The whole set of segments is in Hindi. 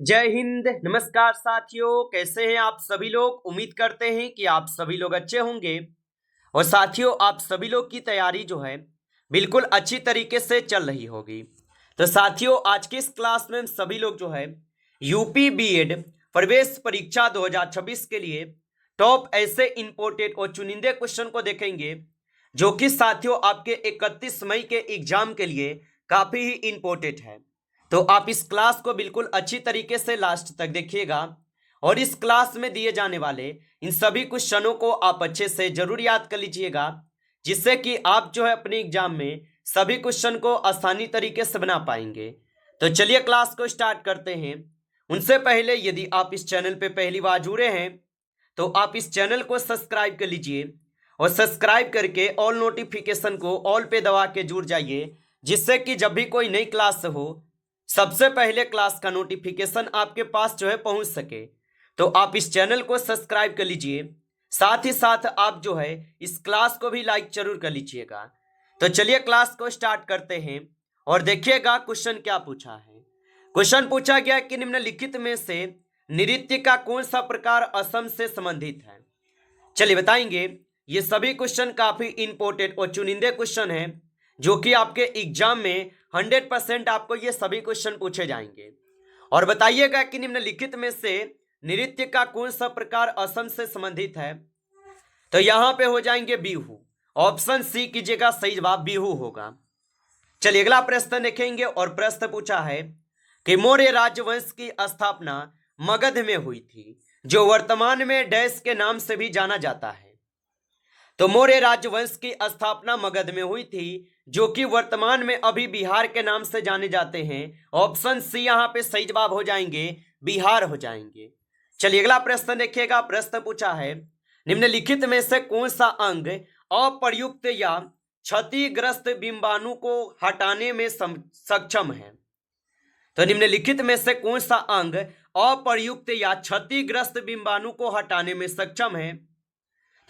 जय हिंद। नमस्कार साथियों, कैसे हैं आप सभी लोग। उम्मीद करते हैं कि आप सभी लोग अच्छे होंगे। और साथियों, आप सभी लोग की तैयारी जो है बिल्कुल अच्छी तरीके से चल रही होगी। तो साथियों, आज की इस क्लास में हम सभी लोग जो है यूपी बीएड प्रवेश परीक्षा 2026 के लिए टॉप ऐसे इंपोर्टेंट और चुनिंदे क्वेश्चन को देखेंगे जो कि साथियों आपके 31 मई के एग्जाम के लिए काफी ही इंपॉर्टेंट है। तो आप इस क्लास को बिल्कुल अच्छी तरीके से लास्ट तक देखिएगा और इस क्लास में दिए जाने वाले इन सभी क्वेश्चनों को आप अच्छे से जरूर याद कर लीजिएगा, जिससे कि आप जो है अपने एग्जाम में सभी क्वेश्चन को आसानी तरीके से बना पाएंगे। तो चलिए क्लास को स्टार्ट करते हैं। उनसे पहले यदि आप इस चैनल पे पहली बार जुड़े हैं तो आप इस चैनल को सब्सक्राइब कर लीजिए और सब्सक्राइब करके ऑल नोटिफिकेशन को ऑल पे दबा के जुड़ जाइए, जिससे कि जब भी कोई नई क्लास हो सबसे पहले क्लास का नोटिफिकेशन आपके पास जो है पहुंच सके। तो आप इस चैनल को सब्सक्राइब कर लीजिए, साथ ही साथ आप जो है इस क्लास को भी लाइक जरूर कर लीजिएगा। तो चलिए क्लास को स्टार्ट करते हैं और देखिएगा क्वेश्चन क्या पूछा है। क्वेश्चन पूछा गया कि निम्नलिखित में से नृत्य का कौन सा प्रकार असम से संबंधित है। चलिए बताएंगे। ये सभी क्वेश्चन काफी इंपॉर्टेंट और चुनिंदे क्वेश्चन हैं जो कि आपके एग्जाम में 100% आपको ये सभी क्वेश्चन पूछे जाएंगे। और बताइएगा कि निम्नलिखित में से नृत्य का कौन सा प्रकार असम से संबंधित है। तो यहां पे हो जाएंगे बिहू। ऑप्शन सी कीजिएगा, सही जवाब बिहू होगा। चलिए अगला प्रश्न देखेंगे और प्रश्न पूछा है कि मौर्य राजवंश की स्थापना मगध में हुई थी, जो वर्तमान में डैश के नाम से भी जाना जाता है। तो मौर्य राजवंश की स्थापना मगध में हुई थी, जो कि वर्तमान में अभी बिहार के नाम से जाने जाते हैं। ऑप्शन सी यहां पे सही जवाब हो जाएंगे, बिहार हो जाएंगे। चलिए अगला प्रश्न देखिएगा। प्रश्न पूछा है निम्नलिखित में से कौन सा अंग अप्रयुक्त या क्षतिग्रस्त बिंबाणु को हटाने में सक्षम है। तो निम्नलिखित में से कौन सा अंग अप्रयुक्त या क्षतिग्रस्त बिंबाणु को हटाने में सक्षम है।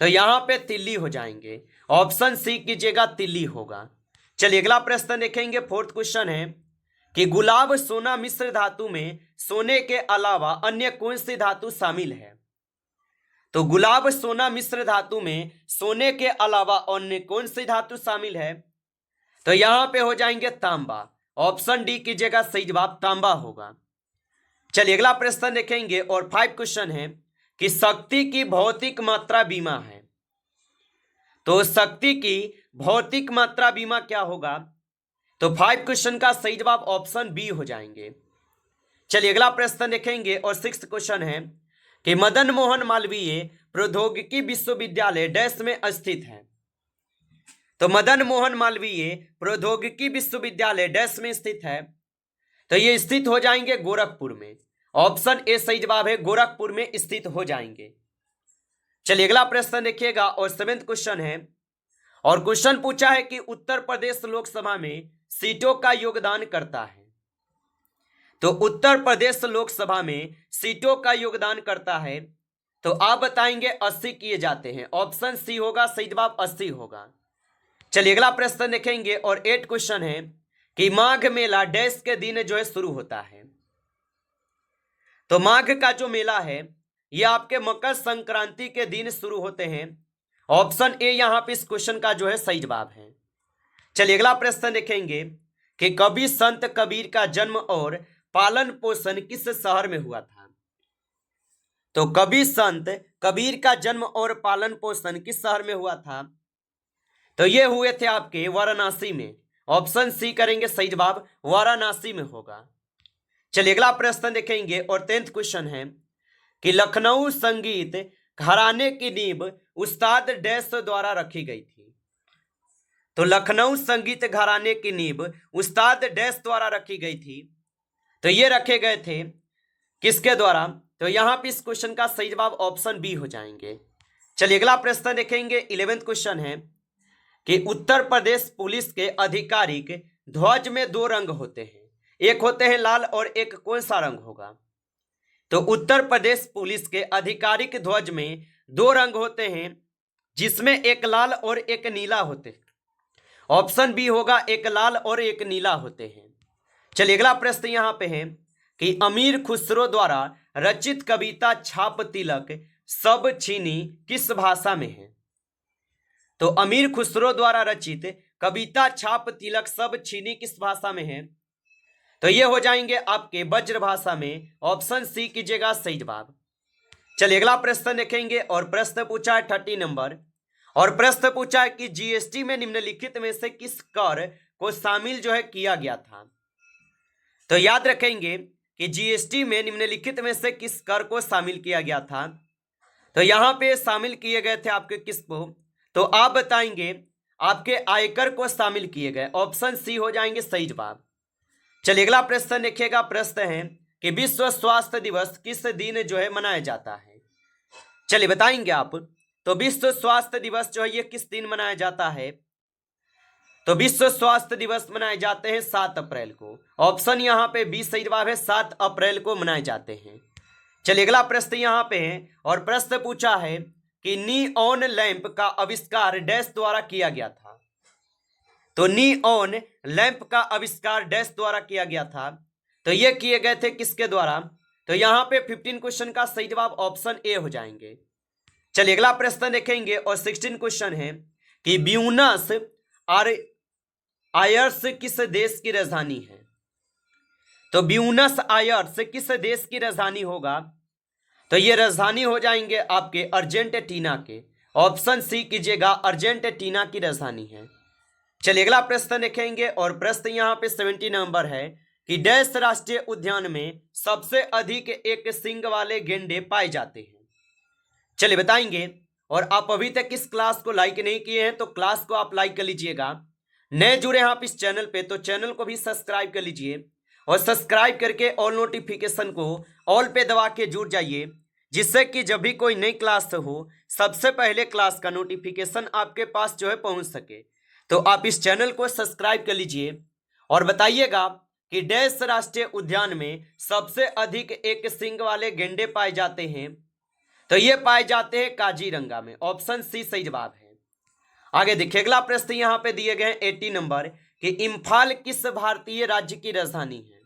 तो यहां पे तिल्ली हो जाएंगे। ऑप्शन सी कीजिएगा, तिल्ली होगा। चलिए अगला प्रश्न देखेंगे। फोर्थ क्वेश्चन है कि गुलाब सोना मिश्र धातु में सोने के अलावा अन्य कौन सी धातु शामिल है। तो गुलाब सोना मिश्र धातु में सोने के अलावा अन्य कौन सी धातु शामिल है। तो यहां पे हो जाएंगे तांबा। ऑप्शन डी कीजिएगा, सही जवाब तांबा होगा। चलिए अगला प्रश्न देखेंगे और 5 क्वेश्चन है कि शक्ति की भौतिक मात्रा बीमा है। तो शक्ति की भौतिक मात्रा बीमा क्या होगा। तो 5 क्वेश्चन का सही जवाब ऑप्शन बी हो जाएंगे। चलिए अगला प्रश्न देखेंगे और 6 क्वेश्चन है कि मदन मोहन मालवीय प्रौद्योगिकी विश्वविद्यालय डैश में स्थित है। तो मदन मोहन मालवीय प्रौद्योगिकी विश्वविद्यालय डैश में स्थित है। तो ये स्थित हो जाएंगे गोरखपुर में। ऑप्शन ए सही जवाब है, गोरखपुर में स्थित हो जाएंगे। चलिए अगला प्रश्न देखिएगा और 7th क्वेश्चन है और क्वेश्चन पूछा है कि उत्तर प्रदेश लोकसभा में सीटों का योगदान करता है। तो उत्तर प्रदेश लोकसभा में सीटों का योगदान करता है। तो आप बताएंगे 80 किए जाते हैं। ऑप्शन सी होगा, सही जवाब 80 होगा। चलिए अगला प्रश्न देखेंगे और 8 क्वेश्चन है कि माघ मेला डैश के दिन जो है शुरू होता है। तो माघ का जो मेला है ये आपके मकर संक्रांति के दिन शुरू होते हैं। ऑप्शन ए यहां पे इस क्वेश्चन का जो है सही जवाब है। चलिए अगला प्रश्न देखेंगे कि कवि संत कबीर का जन्म और पालन पोषण किस शहर में हुआ था। तो कवि संत कबीर का जन्म और पालन पोषण किस शहर में हुआ था। तो ये हुए थे आपके वाराणसी में। ऑप्शन सी करेंगे, सही जवाब वाराणसी में होगा। चलिए अगला प्रश्न देखेंगे और 10th क्वेश्चन है कि लखनऊ संगीत घराने की नींव उस्ताद डैश द्वारा रखी गई थी। तो लखनऊ संगीत घराने की नींव उस्ताद डैश द्वारा रखी गई थी। तो ये रखे गए थे किसके द्वारा। तो यहां पे इस क्वेश्चन का सही जवाब ऑप्शन बी हो जाएंगे। चलिए अगला प्रश्न देखेंगे। 11th क्वेश्चन है कि उत्तर प्रदेश पुलिस के आधिकारिक ध्वज में 2 रंग होते हैं, एक होते हैं लाल और एक कौन सा रंग होगा। तो उत्तर प्रदेश पुलिस के आधिकारिक ध्वज में 2 रंग होते हैं, जिसमें एक लाल और एक नीला होते हैं। ऑप्शन बी होगा, एक लाल और एक नीला होते हैं। चलिए अगला प्रश्न यहां पे है कि अमीर खुसरो द्वारा रचित कविता छाप तिलक सब छीनी किस भाषा में है? तो अमीर खुसरो द्वारा रचित कविता छाप तिलक सब छीनी किस भाषा में है? तो ये हो जाएंगे आपके ब्रज भाषा में। ऑप्शन सी कीजिएगा सही जवाब। चलिए अगला प्रश्न देखेंगे और प्रश्न पूछा है 30 नंबर और प्रश्न पूछा है कि जीएसटी में निम्नलिखित में से किस कर को शामिल जो है किया गया था? तो याद रखेंगे कि जीएसटी में निम्नलिखित में से किस कर को शामिल किया गया था? तो यहां पे शामिल किए गए थे आपके किसको? तो आप बताएंगे आपके आयकर को शामिल किए गए। ऑप्शन सी हो जाएंगे सही जवाब। चलिए अगला प्रश्न देखिएगा। प्रश्न है कि विश्व स्वास्थ्य दिवस किस दिन जो है मनाया जाता है? चलिए बताएंगे आप। तो विश्व स्वास्थ्य दिवस जो है ये किस दिन मनाया जाता है? तो विश्व स्वास्थ्य दिवस मनाए जाते हैं 7 अप्रैल को। ऑप्शन यहाँ पे 20 सही जवाब है, 7 अप्रैल को मनाए जाते हैं। चलिए अगला प्रश्न यहाँ पे है और प्रश्न पूछा है कि नियॉन लैंप का आविष्कार डैश द्वारा किया गया था? तो नियॉन लैंप का आविष्कार डैश द्वारा किया गया था? तो ये किए गए थे किसके द्वारा? तो यहाँ पे 15 क्वेश्चन का सही जवाब ऑप्शन ए हो जाएंगे। चलिए अगला प्रश्न देखेंगे और 16 क्वेश्चन है कि ब्यूनस आयर्स किस देश की राजधानी है? तो ब्यूनस आयर्स किस देश की राजधानी होगा? तो ये राजधानी हो जाएंगे आपके अर्जेंटीना के। ऑप्शन सी कीजिएगा, अर्जेंटीना की राजधानी है। चलिए अगला प्रश्न देखेंगे और प्रश्न यहाँ पे 70 नंबर है कि डैश राष्ट्रीय उद्यान में सबसे अधिक एक सींग वाले गेंडे पाए जाते हैं? चलिए बताएंगे। और आप अभी तक इस क्लास को लाइक नहीं किए हैं तो क्लास को आप लाइक कर लीजिएगा। नए जुड़े हैं आप इस चैनल पे तो चैनल को भी सब्सक्राइब कर लीजिए और सब्सक्राइब करके ऑल नोटिफिकेशन को ऑल पे दबा के जुड़ जाइए, जिससे कि जब भी कोई नई क्लास हो सबसे पहले क्लास का नोटिफिकेशन आपके पास जो है पहुंच सके। तो आप इस चैनल को सब्सक्राइब कर लीजिए और बताइएगा कि डैश राष्ट्रीय उद्यान में सबसे अधिक एक सींग वाले गेंडे पाए जाते हैं? तो ये पाए जाते हैं काजीरंगा में। ऑप्शन सी सही जवाब है। आगे देखिए अगला प्रश्न यहाँ पे दिए गए 80 नंबर कि इम्फाल किस भारतीय राज्य की राजधानी है?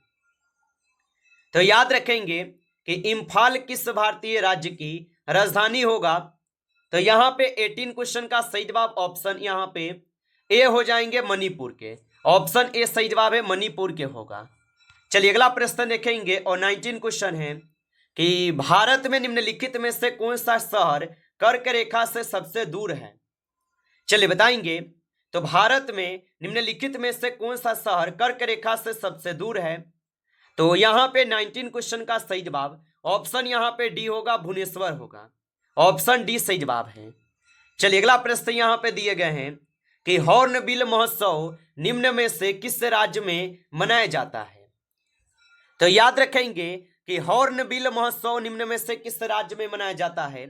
तो याद रखेंगे कि इम्फाल किस भारतीय राज्य की राजधानी होगा? तो यहाँ पे 18 क्वेश्चन का सही जवाब ऑप्शन यहाँ पे ए हो जाएंगे, मणिपुर के। ऑप्शन ए सही जवाब है, मणिपुर के होगा। चलिए अगला प्रश्न देखेंगे और 19 क्वेश्चन है कि भारत में निम्नलिखित में से कौन सा शहर कर्क रेखा से सबसे दूर है? चलिए बताएंगे। तो भारत में निम्नलिखित में से कौन सा शहर कर्क रेखा से सबसे दूर है? तो यहाँ पे 19 क्वेश्चन का सही जवाब ऑप्शन यहाँ पे डी होगा, भुवनेश्वर होगा। ऑप्शन डी सही जवाब है। चलिए अगला प्रश्न यहाँ पे दिए गए हैं कि हॉर्नबिल महोत्सव निम्न में से किस राज्य में मनाया जाता है? तो याद रखेंगे कि हॉर्नबिल महोत्सव निम्न में से किस राज्य में मनाया जाता है?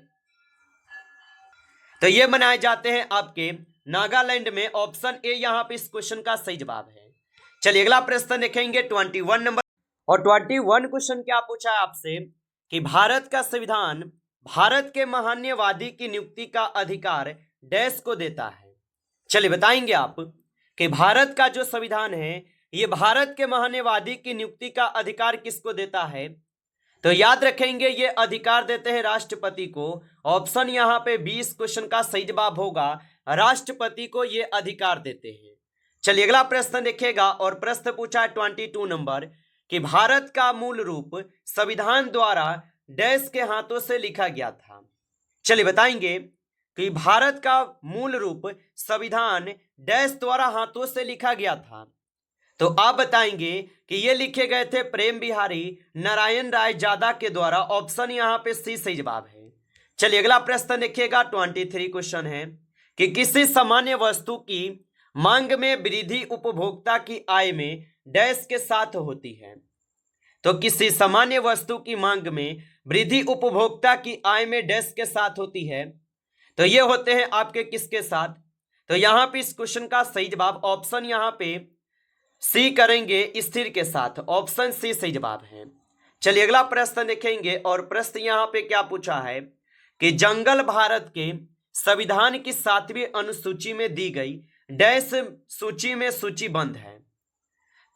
तो ये मनाए जाते हैं आपके नागालैंड में। ऑप्शन ए यहाँ पे इस क्वेश्चन का सही जवाब है। चलिए अगला प्रश्न देखेंगे 21 नंबर और 21 क्वेश्चन क्या पूछा है आपसे कि भारत का संविधान भारत के महान्यवादी की नियुक्ति का अधिकार डैश को देता है? चलिए बताएंगे आप कि भारत का जो संविधान है ये भारत के महान्यवादी की नियुक्ति का अधिकार किसको देता है? तो याद रखेंगे ये अधिकार देते हैं राष्ट्रपति को। ऑप्शन यहाँ पे 20 क्वेश्चन का सही जवाब होगा, राष्ट्रपति को ये अधिकार देते हैं। चलिए अगला प्रश्न देखिएगा और प्रश्न पूछा है 22 नंबर कि भारत का मूल रूप संविधान द्वारा डैश के हाथों से लिखा गया था? चलिए बताएंगे कि भारत का मूल रूप संविधान डैश द्वारा हाथों से लिखा गया था? तो आप बताएंगे कि ये लिखे गए थे प्रेम बिहारी नारायण राय जादा के द्वारा। ऑप्शन यहाँ पे सी सही जवाब है। चलिए अगला प्रश्न देखिएगा 23 क्वेश्चन है कि किसी सामान्य वस्तु की मांग में वृद्धि उपभोक्ता की आय में डैश के साथ होती है? तो किसी सामान्य वस्तु की मांग में वृद्धि उपभोक्ता की आय में डैश के साथ होती है? तो ये होते हैं आपके किसके साथ? तो यहाँ पे इस क्वेश्चन का सही जवाब ऑप्शन यहाँ पे सी करेंगे, स्थिर के साथ। ऑप्शन सी सही जवाब है। चलिए अगला प्रश्न देखेंगे और प्रश्न यहाँ पे क्या पूछा है कि जंगल भारत के संविधान की 7वीं अनुसूची में दी गई डैश सूची में सूचीबद्ध है?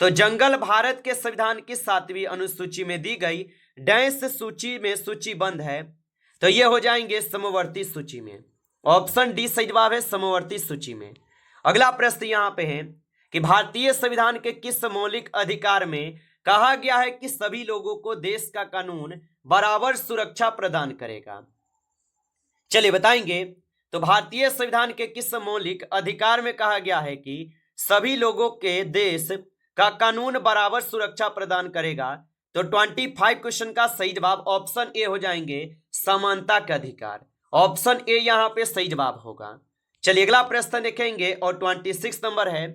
तो जंगल भारत के संविधान की 7वीं अनुसूची में दी गई डैश सूची में सूचीबद्ध है। तो ये हो जाएंगे समवर्ती सूची में। ऑप्शन डी सही जवाब है, समवर्ती सूची में। अगला प्रश्न यहाँ पे है कि भारतीय संविधान के किस मौलिक अधिकार में कहा गया है कि सभी लोगों को देश का कानून बराबर सुरक्षा प्रदान करेगा। चलिए बताएंगे। तो भारतीय संविधान के किस मौलिक अधिकार में कहा गया है कि सभी लोगों के देश का कानून बराबर सुरक्षा प्रदान करेगा। तो 25 क्वेश्चन का सही जवाब ऑप्शन ए हो जाएंगे, समानता के अधिकार। ऑप्शन ए यहां पे सही जवाब होगा। चलिए अगला प्रश्न देखेंगे और 26 नंबर है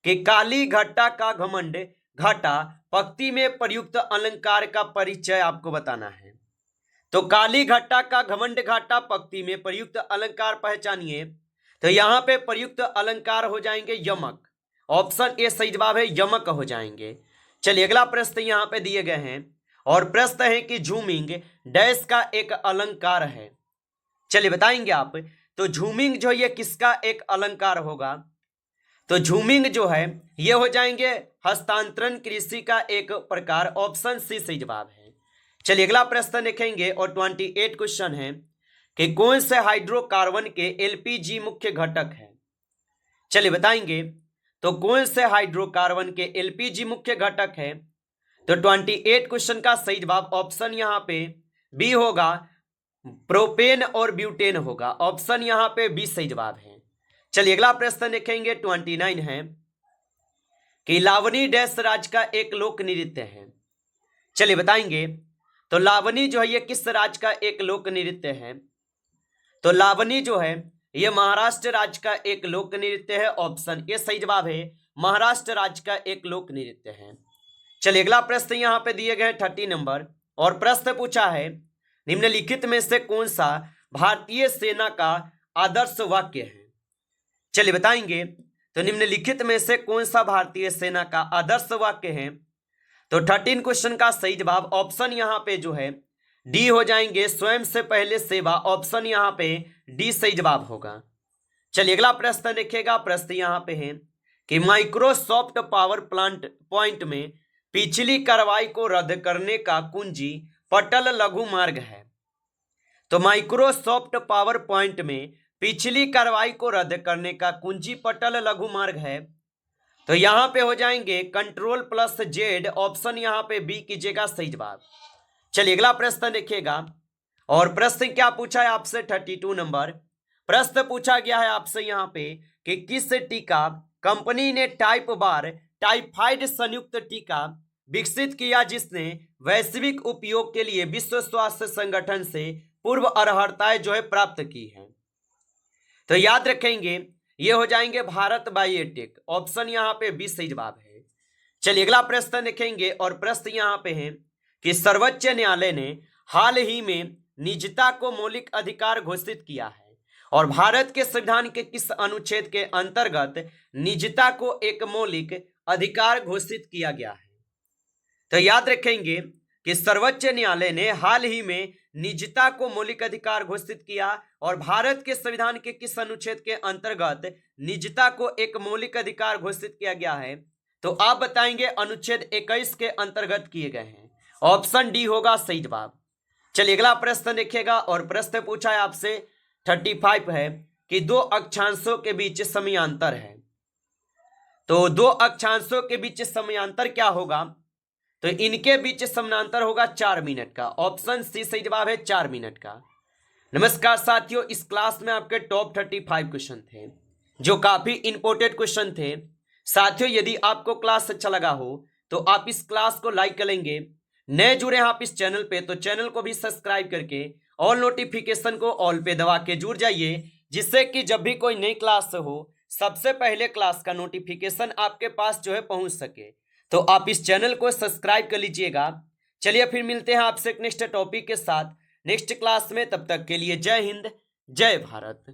कि काली घट्टा का घमंड घटा पंक्ति में प्रयुक्त अलंकार का परिचय आपको बताना है। तो काली घट्टा का घमंड घाटा पंक्ति में प्रयुक्त अलंकार पहचानिए। तो यहां पे प्रयुक्त अलंकार हो जाएंगे यमक। ऑप्शन ए सही जवाब है, यमक हो जाएंगे। चलिए अगला प्रश्न यहां पे दिए गए हैं और प्रश्न है कि झूमिंग डैश का एक अलंकार है। चलिए बताएंगे आप। तो झूमिंग जो ये किसका एक अलंकार होगा। तो झूमिंग जो है ये हो जाएंगे हस्तांतरण कृषि का एक प्रकार। ऑप्शन सी सही जवाब है। चलिए अगला प्रश्न देखेंगे और 28 क्वेश्चन है कि कौन से हाइड्रोकार्बन के एलपीजी मुख्य घटक है। चलिए बताएंगे। तो कौन से हाइड्रोकार्बन के एलपीजी मुख्य घटक है। तो 28 क्वेश्चन का सही जवाब ऑप्शन यहां पे बी होगा, प्रोपेन और ब्यूटेन होगा। ऑप्शन यहां पे बी सही जवाब है। चलिए अगला प्रश्न देखेंगे 29 है कि लावनी डैश राज्य का एक लोक नृत्य है। चलिए बताएंगे। तो लावनी जो है ये किस राज्य का एक लोक नृत्य है। तो लावनी जो है ये महाराष्ट्र राज्य का एक लोक नृत्य है। ऑप्शन ए सही जवाब है, महाराष्ट्र राज्य का एक लोक नृत्य है। चलिए अगला प्रश्न यहां पे दिए गए 30 नंबर और प्रश्न पूछा है निम्नलिखित में से कौन सा भारतीय सेना का आदर्श वाक्य है। चलिए बताएंगे। तो निम्नलिखित में से कौन सा भारतीय सेना का आदर्श वाक्य है। तो 13 क्वेश्चन का सही जवाब ऑप्शन यहां पे जो है डी हो जाएंगे, स्वयं से पहले सेवा। ऑप्शन यहां पे डी सही जवाब होगा। चलिए अगला प्रश्न देखिएगा। प्रश्न यहां पे है कि माइक्रोसॉफ्ट पावर प्लांट पॉइंट में पिछली कार्रवाई को रद्द करने का कुंजी पटल लघु मार्ग है। तो माइक्रोसॉफ्ट पावर पॉइंट में पिछली कार्रवाई को रद्द करने का कुंजी पटल लघु मार्ग है। तो यहां पे हो जाएंगे Ctrl+Z। ऑप्शन यहां पे बी कीजिएगा सही जवाब। चलिए अगला प्रश्न देखिएगा और प्रश्न क्या पूछा है आपसे 32 नंबर। प्रश्न पूछा गया है आपसे यहां पे कि किस टीका कंपनी ने टाइप बार टाइफाइड संयुक्त टीका विकसित किया जिसने वैश्विक उपयोग के लिए विश्व स्वास्थ्य संगठन से पूर्व अर्हताएं जो है प्राप्त की है। तो याद रखेंगे ये हो जाएंगे भारत बायोटेक। ऑप्शन यहां पे बी सही जवाब है। चलिए अगला प्रश्न देखेंगे और प्रश्न यहां पे है कि सर्वोच्च न्यायालय ने हाल ही में निजता को मौलिक अधिकार घोषित किया है और भारत के संविधान के किस अनुच्छेद के अंतर्गत निजता को एक मौलिक अधिकार घोषित किया गया है। तो याद रखेंगे कि सर्वोच्च न्यायालय ने हाल ही में निजता को मौलिक अधिकार घोषित किया और भारत के संविधान के किस अनुच्छेद के अंतर्गत निजता को एक मौलिक अधिकार घोषित किया गया है। तो आप बताएंगे अनुच्छेद 21 के अंतर्गत किए गए हैं। ऑप्शन डी होगा सही जवाब। चलिए अगला प्रश्न देखिएगा और प्रश्न पूछा है आपसे 35 है कि दो अक्षांशों के बीच समयांतर है। तो दो अक्षांशों के बीच समयांतर क्या होगा। तो इनके बीच समानांतर होगा 4 मिनट का। ऑप्शन सी सही जवाब है, 4 मिनट का। नमस्कार साथियों, इस क्लास में आपके टॉप 35 क्वेश्चन थे जो काफी इंपॉर्टेंट क्वेश्चन थे। साथियों यदि आपको क्लास अच्छा लगा हो तो आप इस क्लास को लाइक करेंगे। नए जुड़े हैं आप इस चैनल पे तो चैनल को भी सब्सक्राइब करके ऑल नोटिफिकेशन को ऑल पे दबा के जुड़ जाइए, जिससे कि जब भी कोई नई क्लास हो सबसे पहले क्लास का नोटिफिकेशन आपके पास जो है पहुंच सके। तो आप इस चैनल को सब्सक्राइब कर लीजिएगा। चलिए फिर मिलते हैं आपसे एक नेक्स्ट टॉपिक के साथ नेक्स्ट क्लास में। तब तक के लिए जय हिंद, जय भारत।